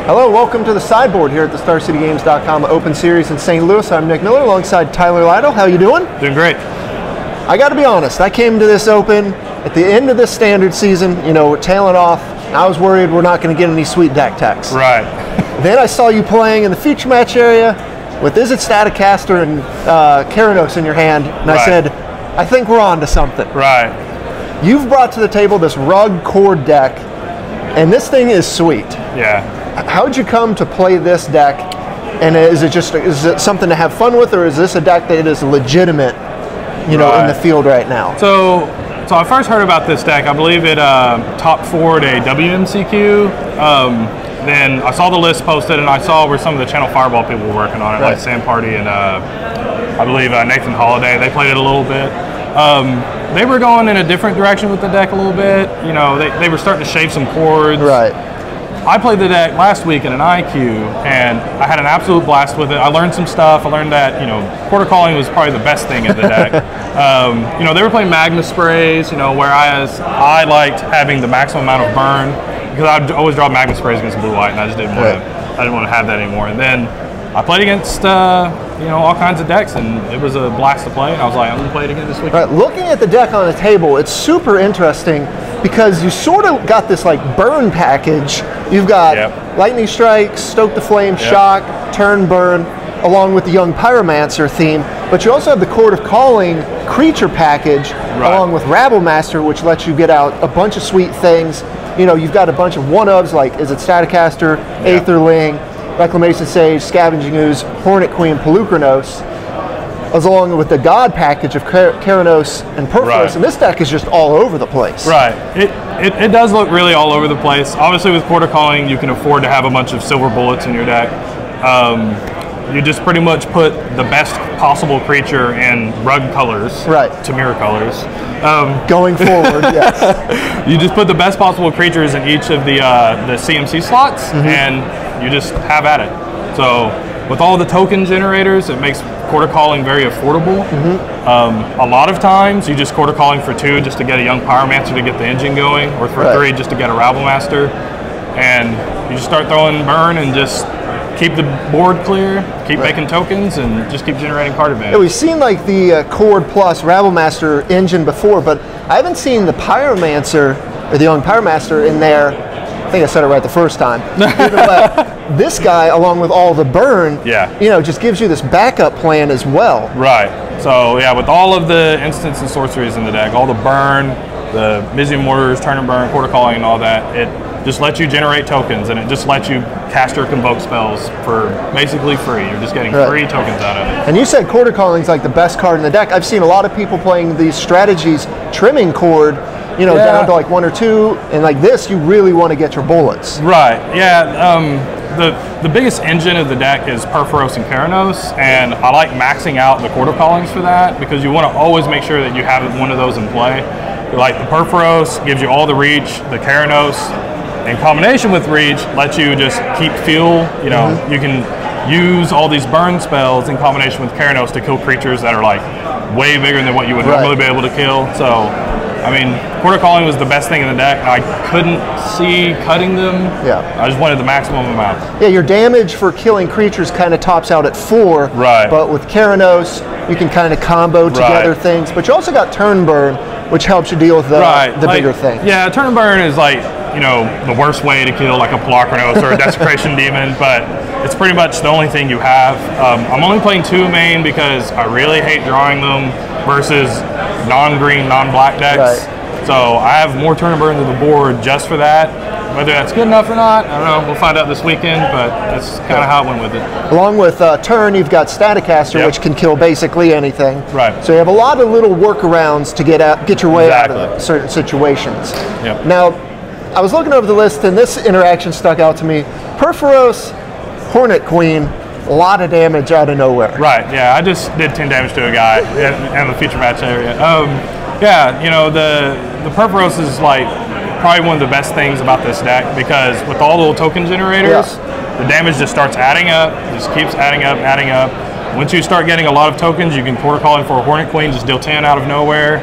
Hello, welcome to the sideboard here at the StarCityGames.com Open Series in St. Louis. I'm Nick Miller alongside Tyler Lytle. How you doing? Doing great. I got to be honest, I came to this Open at the end of this standard season, we're tailing off. I was worried we're not going to get any sweet deck techs. Right. Then I saw you playing in the feature match area with Is It Staticaster and Keranos in your hand, and I said, I think we're on to something. Right. You've brought to the table this Rug Chord deck, and this thing is sweet. Yeah. How'd you come to play this deck, and is it something to have fun with, or is this a deck that is legitimate, in the field right now? So I first heard about this deck. I believe it top 4'd a WMCQ. Then I saw the list posted, and I saw where some of the Channel Fireball people were working on it, like Sam Party and I believe Nathan Holiday. They played it a little bit. They were going in a different direction with the deck a little bit. They were starting to shave some chords. Right. I played the deck last week in an IQ, and I had an absolute blast with it. I learned some stuff. I learned that, quarter calling was probably the best thing in the deck. They were playing Magma Sprays, whereas I liked having the maximum amount of burn, because I'd always draw Magma Sprays against blue-white, and I just didn't want to have that anymore. And then I played against, all kinds of decks, and it was a blast to play, and I was like, I'm going to play it again this week. Right. Looking at the deck on the table, it's super interesting because you sort of got this burn package. You've got Lightning Strike, Stoke the Flame, Shock, Turn Burn, along with the Young Pyromancer theme, but you also have the Chord of Calling creature package, along with Rabblemaster, which lets you get out a bunch of sweet things. You've got a bunch of one-ofs like Is It Staticaster, Aetherling, Reclamation Sage, Scavenging Ooze, Hornet Queen, Pelucranos, as along with the God package of Keranos and Perforos, and this deck is just all over the place. Right. It does look really all over the place. Obviously with Quarter Calling, you can afford to have a bunch of silver bullets in your deck. You just pretty much put the best possible creature in Rug colors, Tamira colors. Going forward, yes. You just put the best possible creatures in each of the CMC slots, and you just have at it. So with all the token generators, it makes Quarter Calling very affordable. A lot of times, you just Quarter Calling for 2 just to get a Young Pyromancer to get the engine going, or for 3 just to get a Rabblemaster, and you just start throwing burn and just keep the board clear, keep making tokens, and just keep generating card advantage. Yeah, we've seen the Chord plus Rabblemaster engine before, but I haven't seen the Pyromancer or the Young Pyromaster in there. I think I said it right the first time. This guy, along with all the burn, just gives you this backup plan as well. Right. So yeah, with all of the instants and sorceries in the deck, all the burn, the Mizium Mortars, Turn and Burn, Quarter Calling, and all that, it just lets you generate tokens, and it just lets you cast or convoke spells for basically free. You're just getting free tokens out of it. And you said Quarter Calling is like the best card in the deck. I've seen a lot of people playing these strategies, trimming Chord, down to 1 or 2, and like this, you really want to get your bullets. Right. Yeah. The biggest engine of the deck is Perforos and Keranos, and I like maxing out the Quarter Callings for that, because you want to always make sure that you have one of those in play. Like the Perforos gives you all the reach, the Keranos, in combination with reach, lets you just keep fuel. You can use all these burn spells in combination with Keranos to kill creatures that are way bigger than what you would normally be able to kill. So, Quarter Calling was the best thing in the deck. I couldn't see cutting them. I just wanted the maximum amount. Yeah, your damage for killing creatures kind of tops out at 4. Right. But with Keranos, you can kind of combo together things. But you also got Turn Burn, which helps you deal with the bigger things. Yeah, Turn and Burn is the worst way to kill a Pelucranos or a Desecration Demon, but it's pretty much the only thing you have. I'm only playing 2 main because I really hate drawing them versus non-green, non-black decks. So I have more Turn and Burn than the board just for that. Whether that's good enough or not, I don't know. We'll find out this weekend, but that's kind of how I went with it. Along with Turn, you've got Staticaster, which can kill basically anything. Right. So you have a lot of little workarounds to get your way out of certain situations. Now, I was looking over the list, and this interaction stuck out to me. Perforos, Hornet Queen, a lot of damage out of nowhere. Right, yeah, I just did 10 damage to a guy in the feature match area. The Perforos is probably one of the best things about this deck, because with all the little token generators, the damage just starts adding up, just keeps adding up. Once you start getting a lot of tokens, you can Quarter Calling for a Hornet Queen, just deal 10 out of nowhere.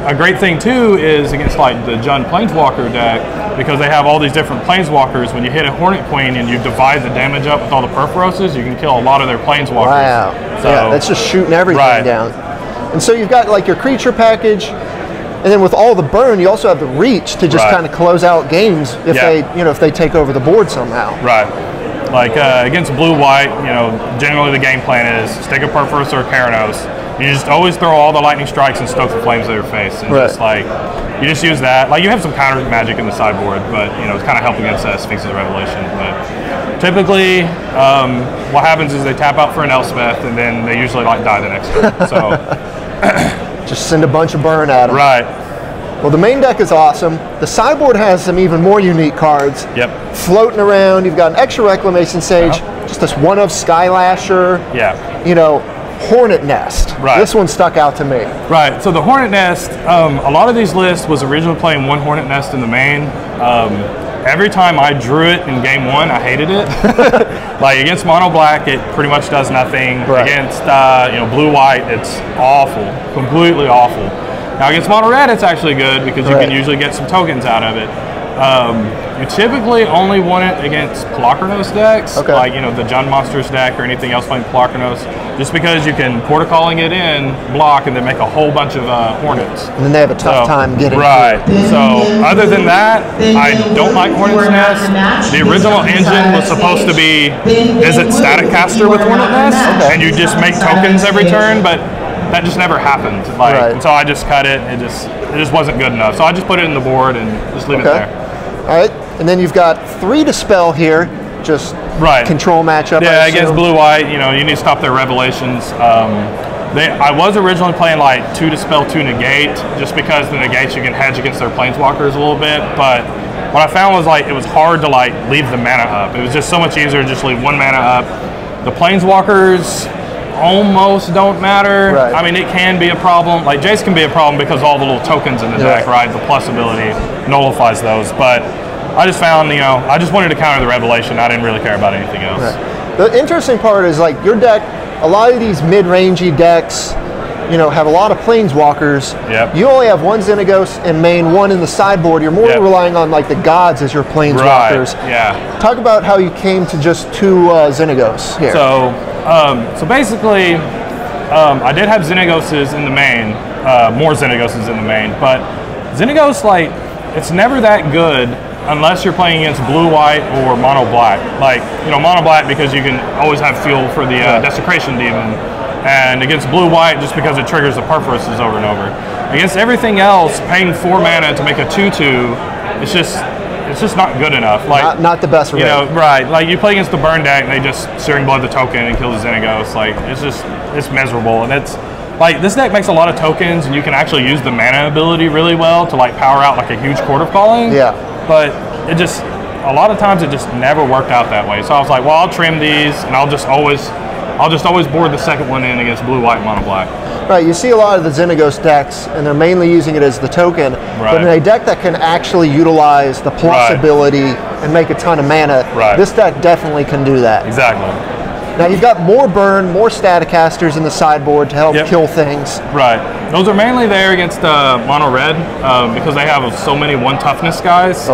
a great thing too is against like the Jund Planeswalker deck, because they have all these different Planeswalkers. When you hit a Hornet Queen and you divide the damage up with all the Perforoses, you can kill a lot of their Planeswalkers. Wow. So, yeah, that's just shooting everything down. And so you've got like your creature package, and then with all the burn, you also have the reach to just kind of close out games if they, if they take over the board somehow. Right. Like against blue-white, generally the game plan is stick a Perforos or a Keranos. You just always throw all the lightning strikes and stoke the flames at your face, and just like you just use that. Like you have some counter magic in the sideboard, but it's kind of helping against Sphinx's Revelation. But typically, what happens is they tap out for an Elspeth, and then they usually like die the next turn. So just send a bunch of burn at them. Right. Well, the main deck is awesome. The sideboard has some even more unique cards. Yep. Floating around, you've got an extra Reclamation Sage, just this one of Skylasher. Yeah. Hornet Nest. Right. This one stuck out to me. Right. So the Hornet Nest, a lot of these lists was originally playing one Hornet Nest in the main. Every time I drew it in game one, I hated it. Like against mono black, it pretty much does nothing. Against blue-white, it's awful, completely awful. Now against mono red, it's actually good because you can usually get some tokens out of it. You typically only want it against Polakranos decks, like the Jund Monsters deck or anything else playing Polakranos, just because you can Porta Calling it in, block, and then make a whole bunch of Hornets. And then they have a tough time getting So other than that, I don't like Hornet's Nest. The original engine was supposed to be Visit Static Caster with Hornet Nest, and you just make tokens every turn, but that just never happened. And so I just cut it. It just wasn't good enough. So I just put it in the board and just leave it there. All right, and then you've got 3 Dispel here, just control matchup. Yeah, against blue-white, you need to stop their Revelations. I was originally playing like 2 Dispel, 2 Negate, just because the negates you can hedge against their Planeswalkers a little bit. But what I found was like it was hard to like leave the mana up. It was just so much easier to just leave 1 mana up. The Planeswalkers almost don't matter. I mean, it can be a problem. Like Jace can be a problem because all the little tokens in the deck, the plus ability nullifies those. But I just found, I just wanted to counter the Revelation. I didn't really care about anything else. The interesting part is like your deck, a lot of these mid-rangey decks, have a lot of Planeswalkers. You only have 1 Xenagos in main, 1 in the sideboard. You're more relying on like the gods as your Planeswalkers. Talk about how you came to just 2 Xenagos here. So basically, I did have Xenagoses in the main, more Xenagoses in the main, but Xenagos, like, it's never that good unless you're playing against blue-white or mono-black. Like, mono-black because you can always have fuel for the Desecration Demon, and against blue-white just because it triggers the Perforoses over and over. Against everything else, paying 4 mana to make a 2/2, it's just not good enough. Like not the best. Like you play against the burn deck and they just Searing Blood the token and kill the Xenagos. Like it's miserable, and it's like this deck makes a lot of tokens, and you can actually use the mana ability really well to like power out like a huge Chord of Calling. But it just a lot of times it just never worked out that way. So I was like, well, I'll trim these, and I'll just always board the second one in against blue-white mono-black. Right, you see a lot of the Xenagos decks, and they're mainly using it as the token. But in a deck that can actually utilize the plus ability and make a ton of mana, this deck definitely can do that. Exactly. Now you've got more burn, more Staticasters in the sideboard to help kill things. Those are mainly there against mono-red because they have so many 1 toughness guys.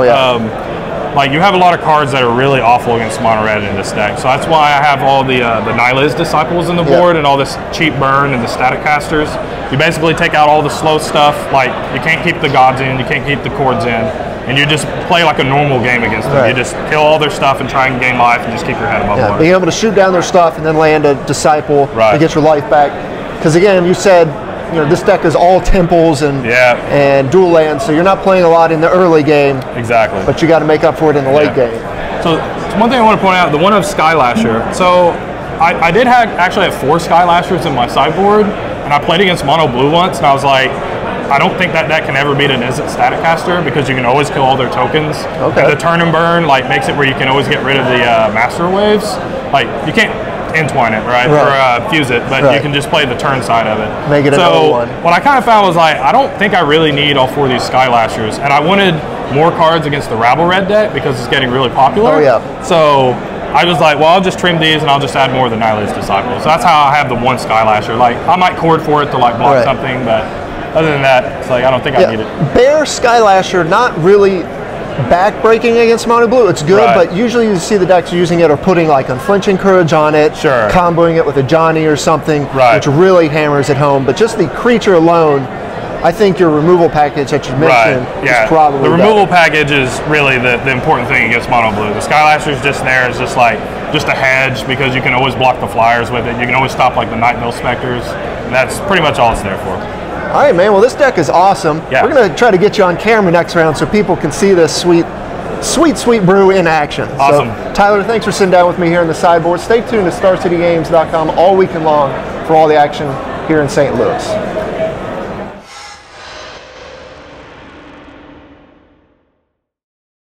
Like you have a lot of cards that are really awful against mono red in this deck, so that's why I have all the Nihilist Disciples in the board and all this cheap burn and the Static Casters. You basically take out all the slow stuff, like you can't keep the gods in, you can't keep the Chords in, and you just play like a normal game against them. You just kill all their stuff and try and gain life and just keep your head above water. Being able to shoot down their stuff and then land a Disciple to get your life back. Because again, you said this deck is all temples and dual lands, so you're not playing a lot in the early game. But you got to make up for it in the late game. So one thing I want to point out, the one of Skylasher. So I did actually have 4 Skylashers in my sideboard, and I played against mono blue once, and I was like, I don't think that deck can ever beat an Izzet Static Caster because you can always kill all their tokens. And the turn and burn makes it where you can always get rid of the Master Waves. Like you can't entwine it, or fuse it, but you can just play the turn side of it. Make it another one. What I kind of found was I don't think I really need all 4 of these Skylashers, and I wanted more cards against the Rabble Red deck because it's getting really popular. So I was like, well, I'll just trim these and I'll just add more of the Nihilist Disciples. So that's how I have the 1 Skylasher. Like I might Chord for it to block something, but other than that, it's like I don't think I need it. Bare Skylasher, not really back-breaking against Mono Blue. It's good, but usually you see the decks using it or putting like Unflinching Courage on it, comboing it with a Johnny or something, which really hammers it home. But just the creature alone, I think your removal package that you mentioned is probably the removal package is really the important thing against Mono Blue. The Skylasher's just there as just a hedge because you can always block the flyers with it. You can always stop like the Nightbill Specters. And that's pretty much all it's there for. All right, man. Well, this deck is awesome. We're going to try to get you on camera next round so people can see this sweet brew in action. Awesome. So, Tyler, thanks for sitting down with me here in the sideboard. Stay tuned to StarCityGames.com all weekend long for all the action here in St. Louis.